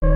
Hey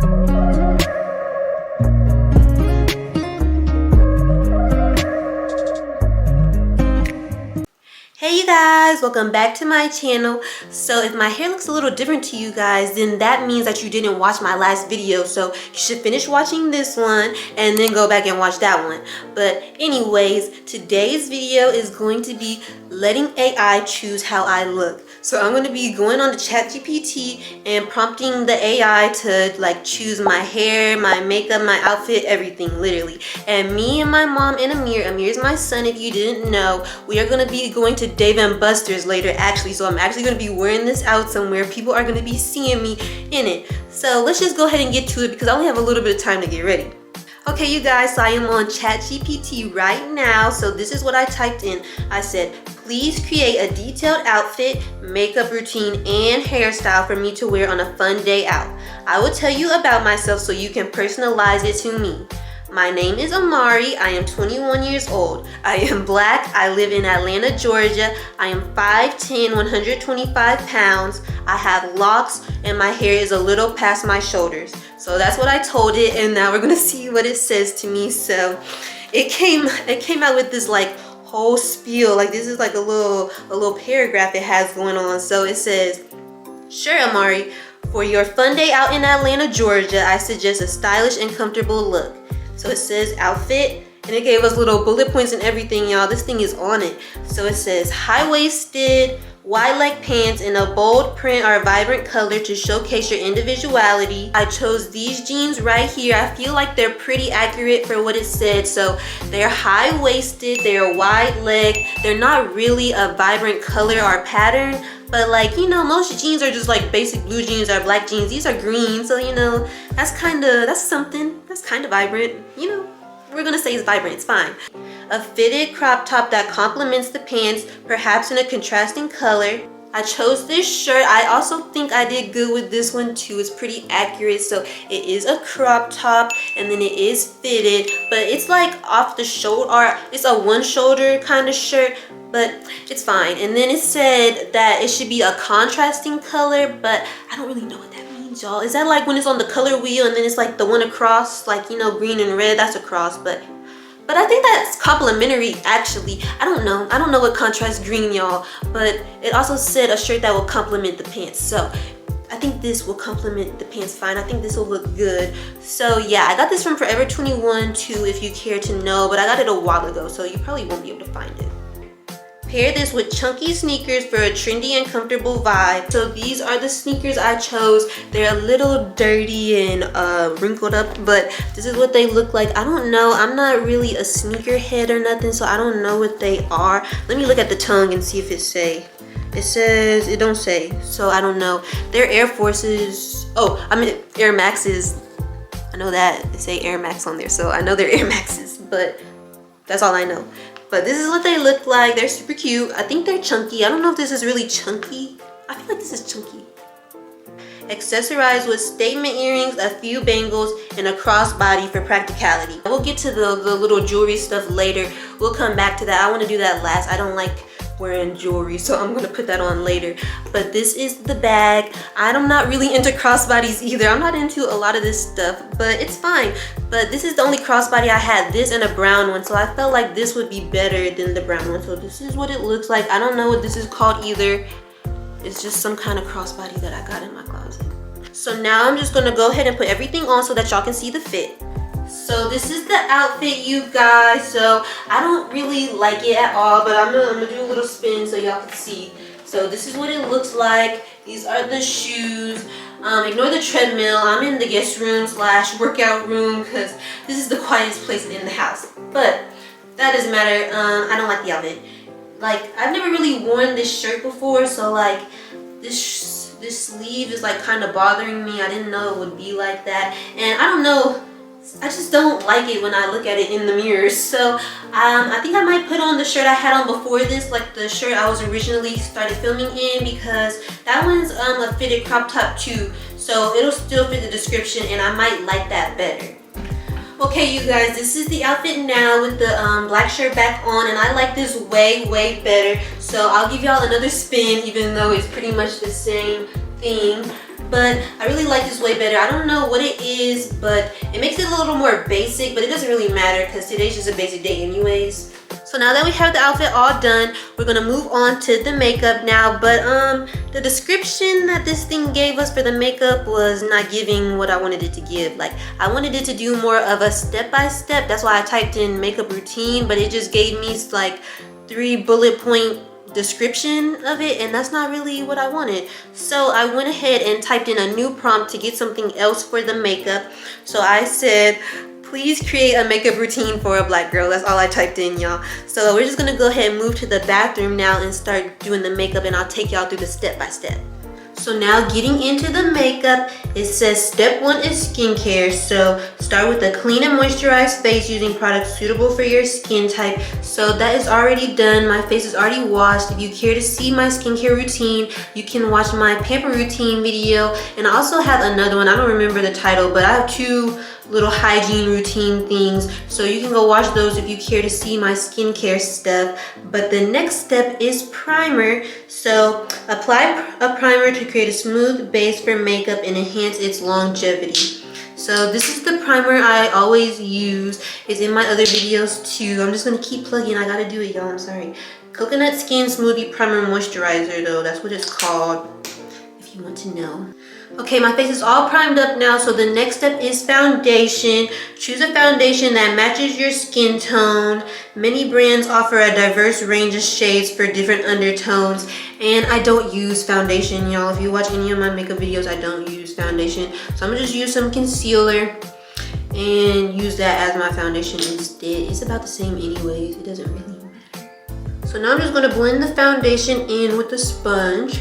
you guys, welcome back to my channel. So if my hair looks a little different to you guys, then that means that you didn't watch my last video. So you should finish watching this one and then go back and watch that one. But anyways, today's video is going to be letting AI choose how I look. So I'm going to be going on to ChatGPT and prompting the AI to like choose my hair, my makeup, my outfit, everything literally. And me and my mom and Amir's my son if you didn't know, we are going to be going to Dave & Buster's later actually. So I'm actually going to be wearing this out somewhere. People are going to be seeing me in it. So let's just go ahead and get to it because I only have a little bit of time to get ready. Okay you guys, so I am on ChatGPT right now. So this is what I typed in. I said, please create a detailed outfit, makeup routine, and hairstyle for me to wear on a fun day out. I will tell you about myself so you can personalize it to me. My name is Amari. I am 21 years old. I am black. I live in Atlanta, Georgia. I am 5'10", 125 pounds. I have locks and my hair is a little past my shoulders. So that's what I told it, and now we're gonna see what it says to me. So it came out with this like whole spiel. Like this is like a little paragraph it has going on. So it says, sure Amari, for your fun day out in Atlanta, Georgia, I suggest a stylish and comfortable look. So it says outfit, and it gave us little bullet points and everything, y'all. This thing is on it. So it says high-waisted, wide leg pants in a bold print or vibrant color to showcase your individuality. I chose these jeans right here. I feel like they're pretty accurate for what it said. So they're high-waisted, they're wide leg, they're not really a vibrant color or pattern, but like, you know, most jeans are just like basic blue jeans or black jeans. These are green, so you know, that's something. That's kind of vibrant, you know. We're gonna say it's vibrant, it's fine. A fitted crop top that complements the pants, perhaps in a contrasting color. I chose this shirt. I also think I did good with this one too. It's pretty accurate. So it is a crop top and then it is fitted, but it's like off the shoulder, or it's a one shoulder kind of shirt, but it's fine. And then it said that it should be a contrasting color, but I don't really know what that means, y'all. Is that like when it's on the color wheel and then it's like the one across, like, you know, green and red, that's a cross, but I think that's complimentary actually. I don't know what contrast green, y'all, but it also said a shirt that will complement the pants. So I think this will complement the pants fine. I think this will look good. So yeah, I got this from Forever 21 too, if you care to know, but I got it a while ago, so you probably won't be able to find it. Pair this with chunky sneakers for a trendy and comfortable vibe. So these are the sneakers I chose. They're a little dirty and wrinkled up, but this is what they look like. I don't know. I'm not really a sneakerhead or nothing, so I don't know what they are. Let me look at the tongue and see if it say. It says, it don't say, so I don't know. They're Air Forces. Oh, I mean Air Maxes. I know that. It say Air Max on there, so I know they're Air Maxes, but that's all I know. But this is what they look like. They're super cute. I think they're chunky. I don't know if this is really chunky. I feel like this is chunky. Accessorize with statement earrings, a few bangles, and a crossbody for practicality. We'll get to the little jewelry stuff later. We'll come back to that. I want to do that last. I don't like wearing jewelry, so I'm gonna put that on later. But this is the bag. I'm not really into crossbodies either. I'm not into a lot of this stuff, but it's fine. But this is the only crossbody I had, this and a brown one, so I felt like this would be better than the brown one. So this is what it looks like. I don't know what this is called either. It's just some kind of crossbody that I got in my closet. So now I'm just gonna go ahead and put everything on so that y'all can see the fit. So this is the outfit, you guys. So I don't really like it at all, but I'm gonna do a little spin so y'all can see. So this is what it looks like. These are the shoes. Ignore the treadmill. I'm in the guest room / workout room because this is the quietest place in the house. But that doesn't matter. I don't like the outfit. Like, I've never really worn this shirt before, so like this sleeve is like kind of bothering me. I didn't know it would be like that, and I don't know. I just don't like it when I look at it in the mirror. So I think I might put on the shirt I had on before this, like the shirt I was originally started filming in, because that one's a fitted crop top too, so it'll still fit the description and I might like that better. Okay, you guys, this is the outfit now with the black shirt back on, and I like this way better. So I'll give y'all another spin, even though it's pretty much the same thing. but I really like this way better. I don't know what it is, but it makes it a little more basic, but it doesn't really matter because today's just a basic day anyways. So now that we have the outfit all done, we're gonna move on to the makeup now. But the description that this thing gave us for the makeup was not giving what I wanted it to give. Like, I wanted it to do more of a step-by-step. That's why I typed in makeup routine, but it just gave me like 3 bullet point description of it, and that's not really what I wanted. So I went ahead and typed in a new prompt to get something else for the makeup. So I said, please create a makeup routine for a black girl. That's all I typed in, y'all. So we're just gonna go ahead and move to the bathroom now and start doing the makeup, and I'll take y'all through the step-by-step. So now getting into the makeup, it says step 1 is skincare. So start with a clean and moisturized face using products suitable for your skin type. So that is already done. My face is already washed. If you care to see my skincare routine, you can watch my pamper routine video. And I also have another one. I don't remember the title, but I have 2 little hygiene routine things, so you can go watch those if you care to see my skincare stuff. But the next step is primer. So apply a primer to create a smooth base for makeup and enhance its longevity. So this is the primer I always use. It's in my other videos too. I'm just gonna keep plugging. I gotta do it, y'all. I'm sorry. Coconut Skin Smoothie Primer Moisturizer, though. That's what it's called, if you want to know. Okay, my face is all primed up now, so the next step is foundation. Choose a foundation that matches your skin tone. Many brands offer a diverse range of shades for different undertones, and I don't use foundation, y'all. If you watch any of my makeup videos, I don't use foundation. So I'm gonna just use some concealer and use that as my foundation instead. It's about the same anyways, it doesn't really matter. So now I'm just gonna blend the foundation in with the sponge.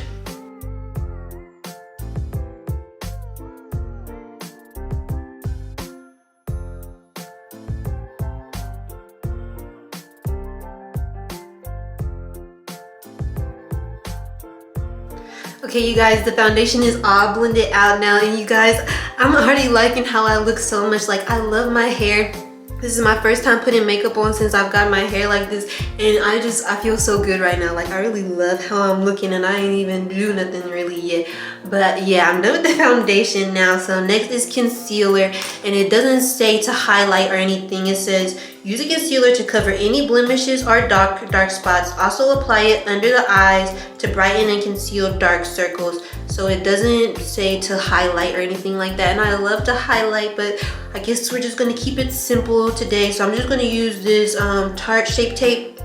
Okay, you guys, the foundation is all blended out now, and you guys, I'm already liking how I look so much. Like, I love my hair. This is my first time putting makeup on since I've got my hair like this, and I feel so good right now. Like, I really love how I'm looking, and I ain't even do nothing really yet. But yeah, I'm done with the foundation now. So next is concealer, and it doesn't say to highlight or anything. It says use a concealer to cover any blemishes or dark spots. Also apply it under the eyes to brighten and conceal dark circles. So it doesn't say to highlight or anything like that. And I love to highlight, but I guess we're just gonna keep it simple today. So I'm just gonna use this Tarte Shape Tape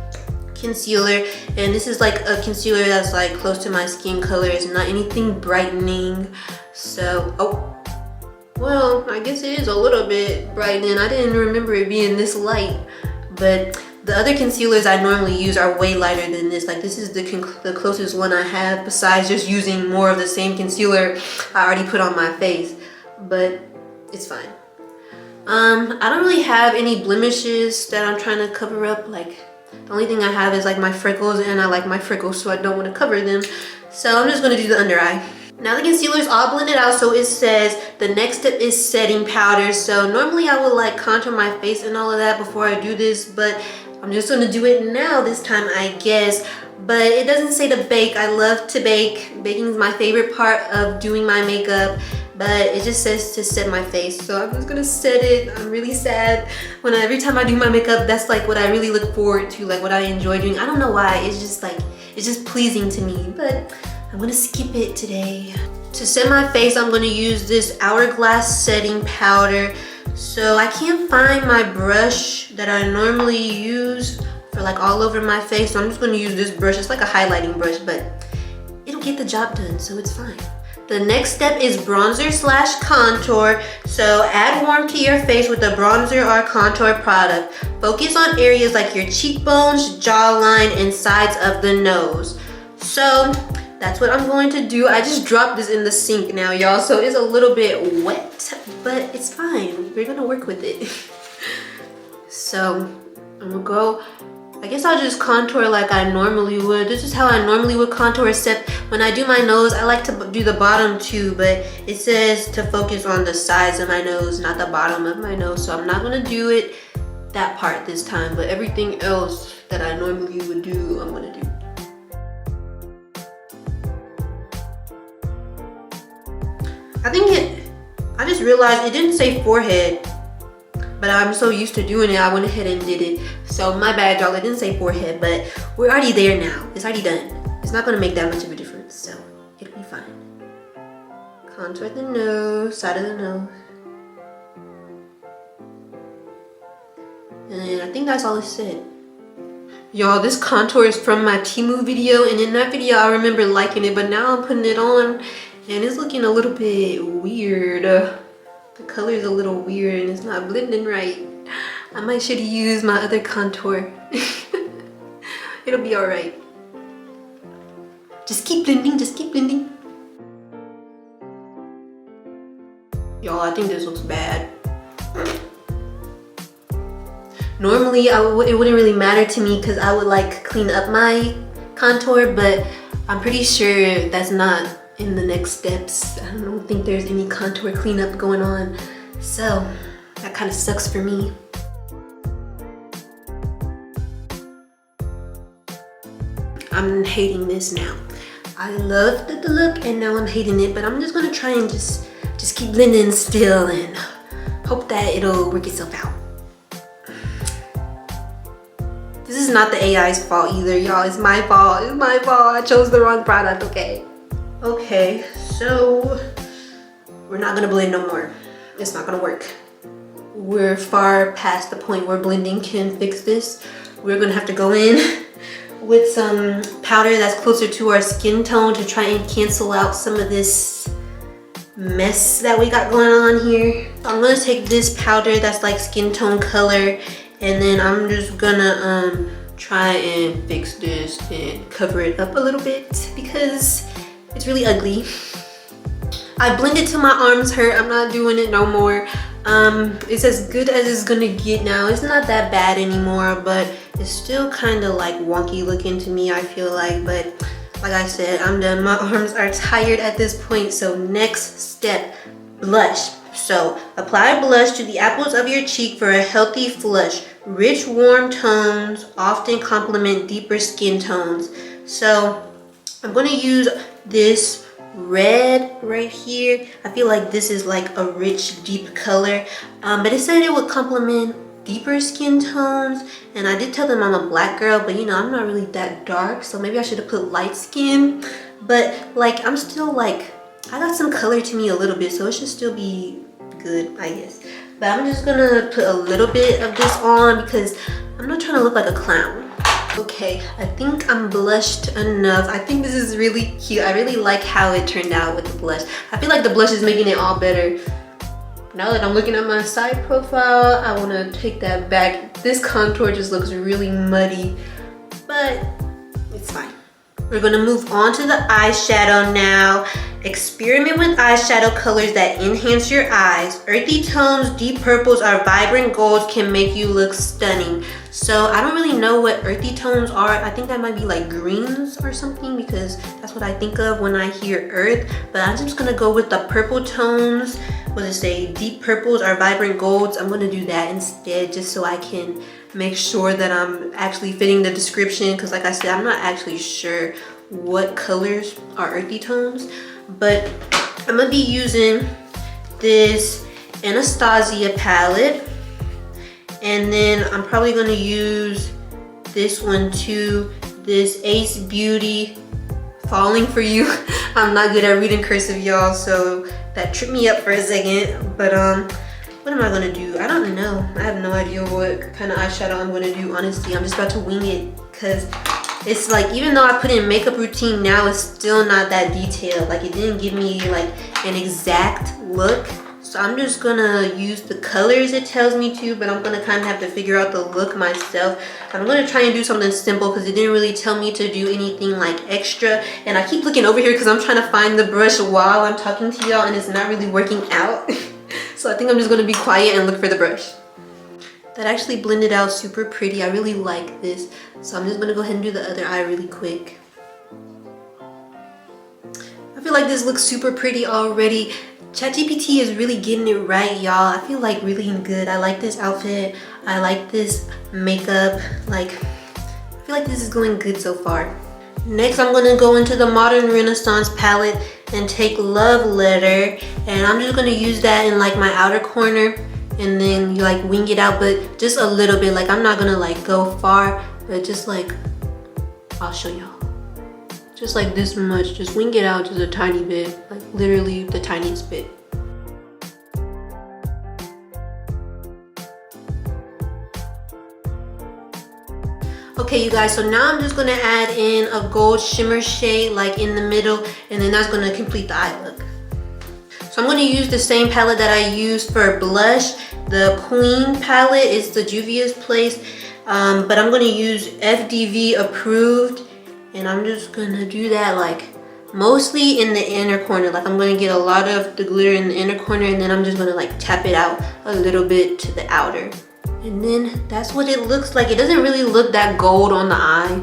concealer, and this is like a concealer that's like close to my skin color. It's not anything brightening. So, oh, well, I guess it is a little bit brightening. I didn't remember it being this light, but the other concealers I normally use are way lighter than this. Like, this is the closest one I have, besides just using more of the same concealer I already put on my face, but it's fine. I don't really have any blemishes that I'm trying to cover up. Like, the only thing I have is like my freckles, and I like my freckles, so I don't want to cover them. So I'm just gonna do the under eye. Now the concealer is all blended out, so it says the next step is setting powder. So normally I would like contour my face and all of that before I do this, but I'm just gonna do it now this time, I guess. But it doesn't say to bake. I love to bake. Baking is my favorite part of doing my makeup, but it just says to set my face. So I'm just gonna set it. I'm really sad when every time I do my makeup, that's like what I really look forward to, like what I enjoy doing. I don't know why, it's just like, it's just pleasing to me, but I'm gonna skip it today. To set my face, I'm gonna use this Hourglass setting powder. So I can't find my brush that I normally use for like all over my face, so I'm just gonna use this brush. It's like a highlighting brush, but it'll get the job done, so it's fine. The next step is bronzer / contour. So add warmth to your face with a bronzer or contour product. Focus on areas like your cheekbones, jawline, and sides of the nose. So that's what I'm going to do. I just dropped this in the sink now, y'all, so it's a little bit wet, but it's fine. We're gonna work with it. So I'm gonna go, I guess I'll just contour like I normally would. This is how I normally would contour, except when I do my nose, I like to do the bottom too, but it says to focus on the sides of my nose, not the bottom of my nose. So I'm not gonna do it that part this time, but everything else that I normally would do, I'm gonna do. I just realized it didn't say forehead, but I'm so used to doing it, I went ahead and did it. So my bad, y'all, it didn't say forehead, but we're already there now. It's already done. It's not gonna make that much of a difference, so it'll be fine. Contour the nose, side of the nose. And I think that's all it said. Y'all, this contour is from my Temu video, and in that video I remember liking it, but now I'm putting it on and it's looking a little bit weird. The color is a little weird and it's not blending right. I might should use my other contour. It'll be alright. Just keep blending, just keep blending. Y'all, I think this looks bad. Normally, it wouldn't really matter to me because I would like clean up my contour, but I'm pretty sure that's not in the next steps. I don't think there's any contour cleanup going on, so that kind of sucks for me. I'm hating this now. I loved the look and now I'm hating it, but I'm just gonna try and just keep blending still and hope that it'll work itself out. This is not the AI's fault either, y'all. It's my fault. It's my fault. I chose the wrong product, okay? Okay, so we're not gonna blend no more. It's not gonna work. We're far past the point where blending can fix this. We're gonna have to go in with some powder that's closer to our skin tone to try and cancel out some of this mess that we got going on here. I'm gonna take this powder that's like skin tone color, and then I'm just gonna try and fix this and cover it up a little bit because it's really ugly. I blended till my arms hurt. I'm not doing it no more. It's as good as it's gonna get now. It's not that bad anymore, but it's still kind of like wonky looking to me, I feel like. But like I said, I'm done. My arms are tired at this point. So next step, blush. So apply blush to the apples of your cheek for a healthy flush. Rich, warm tones often complement deeper skin tones. So I'm gonna use this red right here. I feel like this is like a rich, deep color, but it said it would complement deeper skin tones, and I did tell them I'm a black girl, but you know, I'm not really that dark, so maybe I should have put light skin. But like, I'm still like, I got some color to me a little bit, so it should still be good, I guess. But I'm just gonna put a little bit of this on because I'm not trying to look like a clown. Okay, I think I'm blushed enough. I think this is really cute. I really like how it turned out with the blush. I feel like the blush is making it all better. Now that I'm looking at my side profile, I want to take that back. This contour just looks really muddy, but it's fine. We're gonna move on to the eyeshadow now. Experiment with eyeshadow colors that enhance your eyes. Earthy tones, deep purples, or vibrant golds can make you look stunning. So I don't really know what earthy tones are. I think that might be like greens or something because that's what I think of when I hear earth. But I'm just gonna go with the purple tones. What does it say? Deep purples or vibrant golds. I'm gonna do that instead just so I can make sure that I'm actually fitting the description, because like I said, I'm not actually sure what colors are earthy tones. But I'm gonna be using this Anastasia palette, and then I'm probably gonna use this one too, this Ace Beauty Falling For You. I'm not good at reading cursive, y'all, so that tripped me up for a second. But what am I gonna do? I don't know. I have no idea what kind of eyeshadow I'm gonna do, honestly. I'm just about to wing it because it's like, even though I put in makeup routine now, it's still not that detailed. Like, it didn't give me like an exact look. So I'm just gonna use the colors it tells me to, but I'm gonna kind of have to figure out the look myself. I'm gonna try and do something simple because it didn't really tell me to do anything like extra. And I keep looking over here because I'm trying to find the brush while I'm talking to y'all, and it's not really working out. So I think I'm just gonna be quiet and look for the brush. That actually blended out super pretty. I really like this. So I'm just gonna go ahead and do the other eye really quick. I feel like this looks super pretty already. ChatGPT is really getting it right, y'all. I feel like really good. I like this outfit. I like this makeup. Like, I feel like this is going good so far. Next, I'm gonna go into the Modern Renaissance palette and take Love Letter, and I'm just gonna use that in like my outer corner, and then you like wing it out, but just a little bit. Like I'm not gonna like go far, but just like, I'll show y'all. Just like this much, just wing it out just a tiny bit, like literally the tiniest bit. Okay, you guys, so now I'm just gonna add in a gold shimmer shade like in the middle, and then that's gonna complete the eye look. So I'm gonna use the same palette that I used for blush. The Queen palette is the Juvia's Place, but I'm gonna use FDV approved, and I'm just gonna do that like mostly in the inner corner. Like I'm gonna get a lot of the glitter in the inner corner, and then I'm just gonna like tap it out a little bit to the outer. And then that's what it looks like. It doesn't really look that gold on the eye.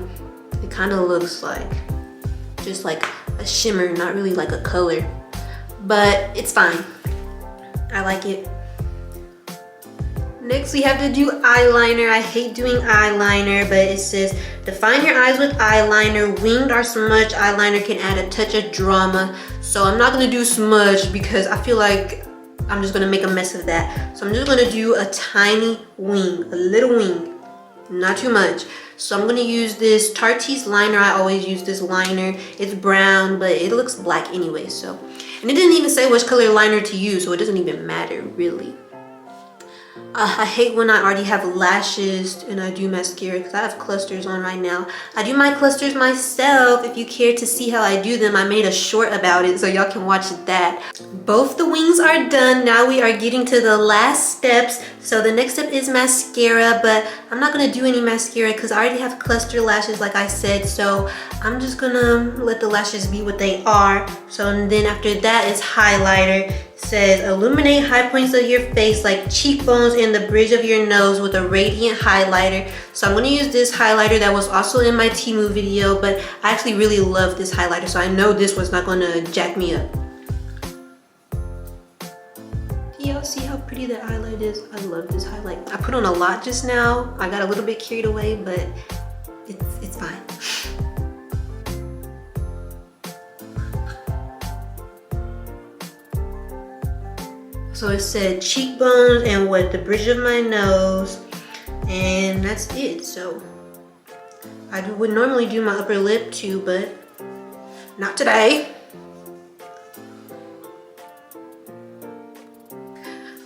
It kind of looks like just like a shimmer, not really like a color. But it's fine. I like it. Next we have to do eyeliner. I hate doing eyeliner, but it says define your eyes with eyeliner. Winged or smudged eyeliner can add a touch of drama. So I'm not gonna do smudge because I feel like I'm just gonna make a mess of that. So I'm just gonna do a tiny wing, a little wing, not too much. So I'm gonna use this Tarte's liner. I always use this liner. It's brown, but it looks black anyway, so. And it didn't even say which color liner to use, so it doesn't even matter, really. I hate when I already have lashes and I do mascara because I have clusters on right now. I do my clusters myself. If you care to see how I do them, I made a short about it, so y'all can watch that. Both the wings are done. Now we are getting to the last steps. So the next step is mascara, but I'm not gonna do any mascara because I already have cluster lashes like I said. So I'm just gonna let the lashes be what they are. So and then after that is highlighter. It says illuminate high points of your face like cheekbones and the bridge of your nose with a radiant highlighter. So I'm gonna use this highlighter that was also in my Temu video, but I actually really love this highlighter, so I know this one's not gonna jack me up. Y'all see how pretty that highlight is? I love this highlight. I put on a lot just now. I got a little bit carried away, but it's fine. So it said cheekbones and what, the bridge of my nose, and that's it. So I would normally do my upper lip too, but not today.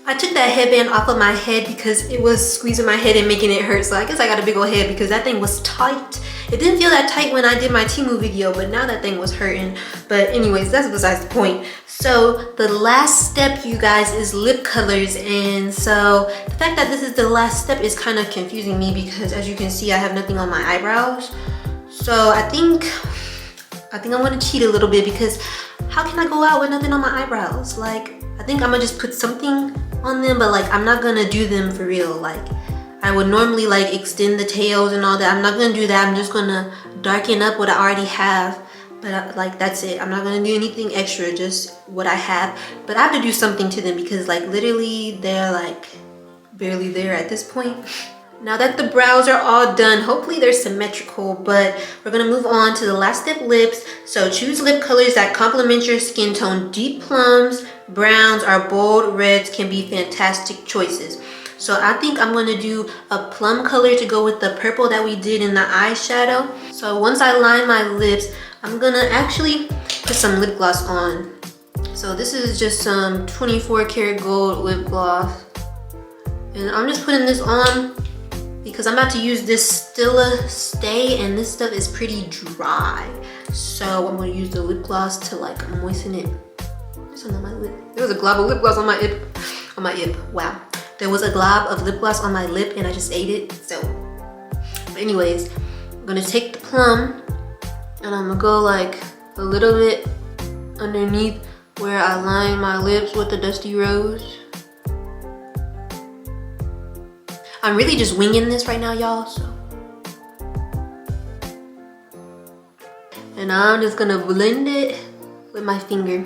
I took that headband off of my head because it was squeezing my head and making it hurt. So I guess I got a big old head because that thing was tight. It didn't feel that tight when I did my Temu video, but now that thing was hurting. But anyways, that's besides the point. So the last step, you guys, is lip colors. And so the fact that this is the last step is kind of confusing me because as you can see, I have nothing on my eyebrows. So I think I'm gonna cheat a little bit because how can I go out with nothing on my eyebrows? Like, I think I'm gonna just put something on them, but like I'm not gonna do them for real. Like I would normally like extend the tails and all that. I'm not gonna do that. I'm just gonna darken up what I already have, but like that's it. I'm not gonna do anything extra, just what I have. But I have to do something to them because like literally they're like barely there at this point. Now that the brows are all done, hopefully they're symmetrical, but we're gonna move on to the last step, lips. So choose lip colors that complement your skin tone. Deep plums, browns, or bold reds can be fantastic choices. So I think I'm gonna do a plum color to go with the purple that we did in the eyeshadow. So once I line my lips, I'm gonna actually put some lip gloss on. So this is just some 24 karat gold lip gloss. And I'm just putting this on because I'm about to use this Stila Stay, and this stuff is pretty dry. So I'm gonna use the lip gloss to like moisten it. There's some on my lip. There was a glob of lip gloss on my lip. Wow. There was a glob of lip gloss on my lip and I just ate it. So, but anyways, I'm gonna take the plum and I'm gonna go like a little bit underneath where I line my lips with the Dusty Rose. I'm really just winging this right now, y'all, so. And I'm just gonna blend it with my finger.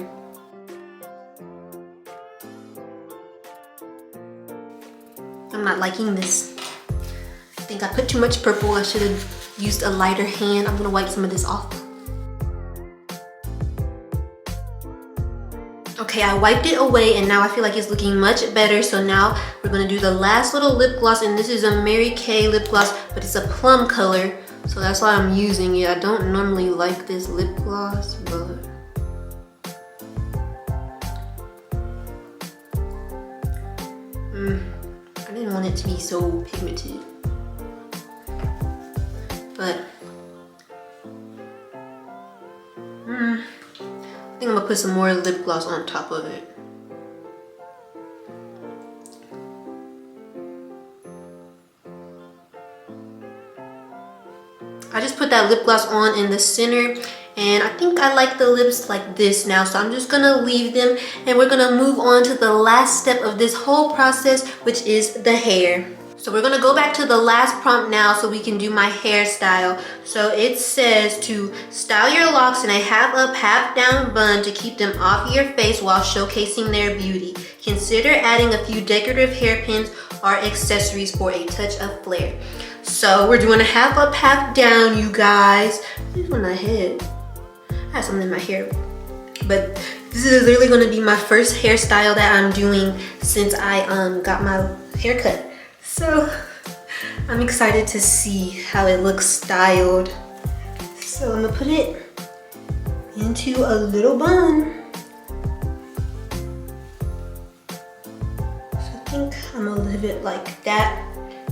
I'm not liking this. I think I put too much purple. I should have used a lighter hand. I'm gonna wipe some of this off. Okay, I wiped it away and now I feel like it's looking much better. So now we're gonna do the last little lip gloss, and this is a Mary Kay lip gloss, but it's a plum color. So that's why I'm using it. I don't normally like this lip gloss, but I didn't want it to be so pigmented. But I think I'm gonna put some more lip gloss on top of it. I just put that lip gloss on in the center, and I think I like the lips like this now, so I'm just gonna leave them and we're gonna move on to the last step of this whole process, which is the hair. So we're gonna go back to the last prompt now so we can do my hairstyle. So it says to style your locks in a half up, half down bun to keep them off your face while showcasing their beauty. Consider adding a few decorative hairpins or accessories for a touch of flair. So we're doing a half up, half down, you guys. This is on my head. I have something in my hair. But this is literally gonna be my first hairstyle that I'm doing since I got my hair cut. So I'm excited to see how it looks styled. So I'm gonna put it into a little bun. So I think I'm gonna leave it like that.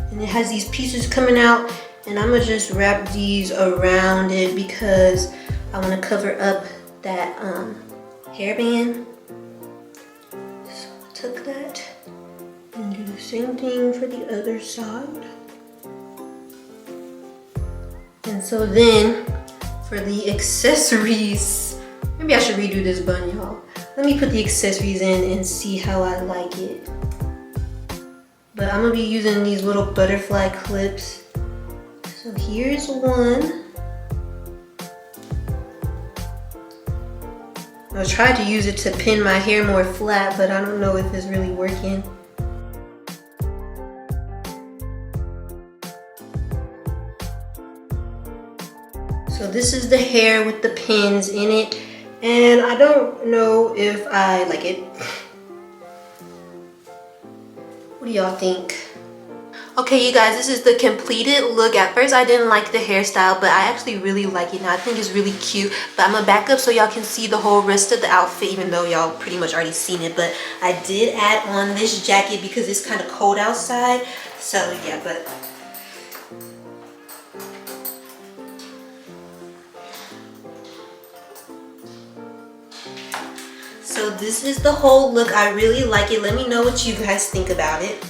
And it has these pieces coming out, and I'm gonna just wrap these around it because I want to cover up that hairband. So I took that and do the same thing for the other side. And so then for the accessories, maybe I should redo this bun, y'all. Let me put the accessories in and see how I like it. But I'm gonna be using these little butterfly clips. So here's one. I tried to use it to pin my hair more flat, but I don't know if it's really working. So this is the hair with the pins in it, and I don't know if I like it. What do y'all think? Okay, you guys, this is the completed look. At first, I didn't like the hairstyle, but I actually really like it now. I think it's really cute. But I'm gonna back up so y'all can see the whole rest of the outfit, even though y'all pretty much already seen it. But I did add on this jacket because it's kind of cold outside. So yeah, but so this is the whole look. I really like it. Let me know what you guys think about it.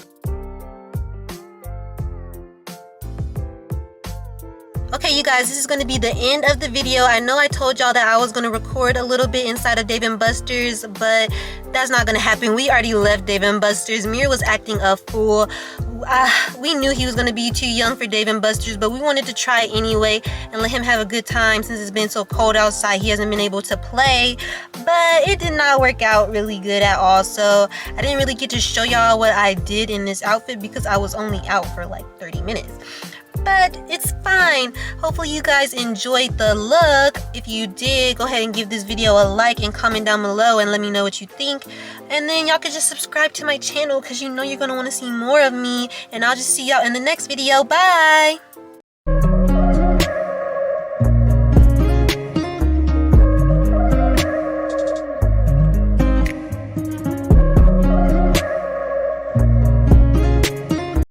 Okay, you guys, this is going to be the end of the video. I know I told y'all that I was going to record a little bit inside of Dave & Buster's, but that's not going to happen. We already left Dave & Buster's. Mir was acting a fool. We knew he was going to be too young for Dave & Buster's, but we wanted to try anyway and let him have a good time since it's been so cold outside. He hasn't been able to play, but it did not work out really good at all. So I didn't really get to show y'all what I did in this outfit because I was only out for like 30 minutes. But it's fine. Hopefully you guys enjoyed the look. If you did, go ahead and give this video a like and comment down below and let me know what you think. And then y'all can just subscribe to my channel because you know you're going to want to see more of me. And I'll just see y'all in the next video. Bye!